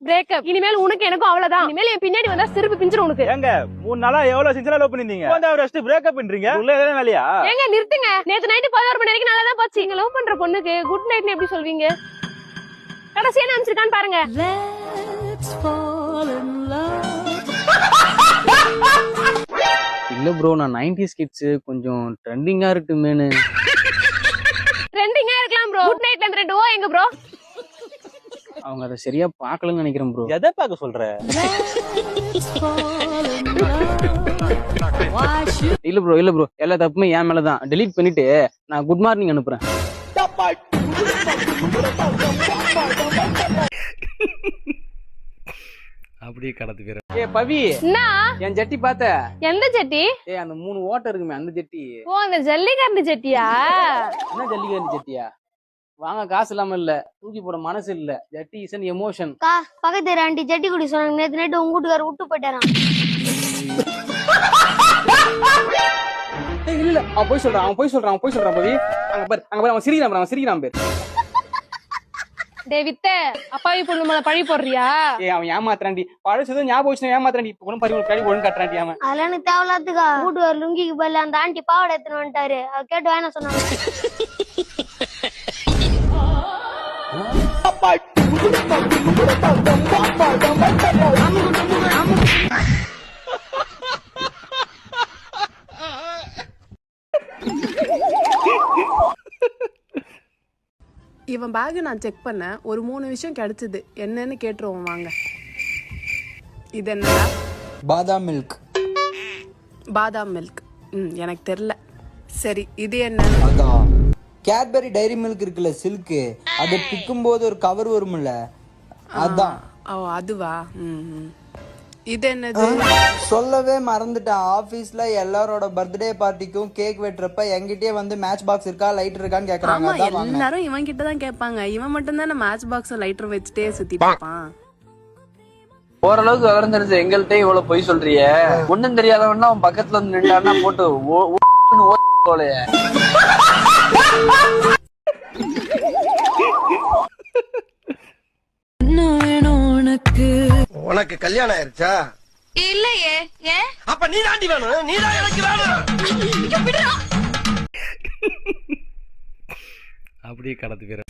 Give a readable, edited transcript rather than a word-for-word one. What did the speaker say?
Breakup. இனிமேல் உனக்கு எனக்கும் அவ்வளவுதான். இனிமேல் என் பின்னாடி வந்தா சிரிப்பு பிஞ்சிரும் உனக்கு. ஏங்க 3 நாளா எவ்வளவு சின்சியரா லவ் பண்ணிருந்தீங்க, வந்து ஃபர்ஸ்ட் பிரேக்கப் பண்றீங்க. உள்ள எதனா வேலையா? ஏங்க நிறுத்துங்க. நேத்து நைட் 11 மணி வரைக்கும் நல்லா தான் போச்சு. நீங்க லவ் பண்ற பொண்ணுக்கு குட் நைட்னு எப்படி சொல்வீங்க? கடைசியா நினைச்சிருக்கான்னு பாருங்க. இல்ல ப்ரோ, நான் 90s கிட்ஸ், கொஞ்சம் ட்ரெண்டிங்கா இருக்குமேனு. ட்ரெண்டிங்கா இருக்கலாம் ப்ரோ. குட் நைட்ல அந்த 2 ஓ எங்க ப்ரோ? அவங்க அதை சரியா பாக்கலன்னு நினைக்கிறேன் ப்ரோ. எதை பார்க்க சொல்ற? இல்ல ப்ரோ எல்லா தப்புமே என் மேலதான். டெலீட் பண்ணிட்டு நான் குட் மார்னிங் அனுப்புறேன். அப்படியே கடத்து பேர். ஏ பவி, என்ன என் ஜட்டி பாத்த? எந்த ஜட்டி? ஏ அந்த 3 ஓட்டை இருக்குமே அந்த ஜட்டி. ஓ அந்த ஜல்லிக்கரண்டி ஜட்டியா? என்ன ஜல்லிக்கரண்டி ஜட்டியா? வாங்க காசு இல்லாம இல்ல, தூக்கி போட மனசு இல்ல. ஜட்டி இஸ் அன் எமோஷன். பக்கத்து ஆண்டி ஜட்டி குடி சொன்னாங்க. நேத்து நைட்டு உங்க வீட்டுக்காரர் விட்டு போயிட்டாராம். இல்ல அவன் போய் சொல்றான் பவி. அங்க பாரு அவன் சிரிக்கிறான் பேர். டேய் வித்த, அப்பாவி பொண்ணு மேல பழி போடுறியா? ஏ அவன் ஏமாத்துறான்டி. பழசுதான் ஞாபகம் வச்சு ஏமாத்துறான்டி. இப்ப கூட பரி கடி ஒழுங்கு கட்டுறான்டி அவன். அதெல்லாம் எனக்கு தேவையில்லாதுக்கா. வீட்டுக்காரர் லுங்கிக்கு பதில அந்த ஆண்டி பாவாடை எடுத்துன்னு வந்துட்டாரு. அதை கேட்டு வேணா சொன்னாங்க. இவன் பேக் நான் செக் பண்ணேன். ஒரு 3 விஷயம் கிடைச்சது. என்னன்னு கேட்டுருவோம் வாங்க. இது என்னடா? பாதாம் மில்க். பாதாம் மில்க். எனக்கு தெரியல. சரி இது என்ன? அதான் கேட்பரி டைரி மில்க் இருக்குல்ல, சில்க். அதை பிக்கும் போது ஒரு கவர் வரும்ல, அதான். ஓ அதுவா? இது என்னது? சொல்லவே மறந்துட்டேன். ஆபீஸ்ல எல்லாரோட பர்த்டே பார்ட்டிக்கும் கேக் வெட்டுறப்ப என்கிட்டயே வந்து மேட்ச் பாக்ஸ் இருக்கா, லைட் இருக்கான்னு கேக்குறாங்க. ஆமா, எல்லாரும் இவன் கிட்ட தான் கேட்பாங்க. இவன் மட்டும் தானே மேட்ச் பாக்ஸ் லைட்டர் வச்சுட்டே சுத்திட்டு இருப்பான். ஓரளவுக்கு விவரம் தெரிஞ்ச எங்கள்கிட்ட இவ்வளவு பொய் சொல்றிய. ஒண்ணும் தெரியாதவன்னா அவன் பக்கத்துல வந்து நின்றான்னா போட்டு போலைய. உனக்கு கல்யாணம் ஆயிருச்சா? இல்லையே. ஏன்? அப்ப நீ தாண்டி வேணும். நீ தான் எனக்கு வேணும். அப்படியே கடத்து பேர்.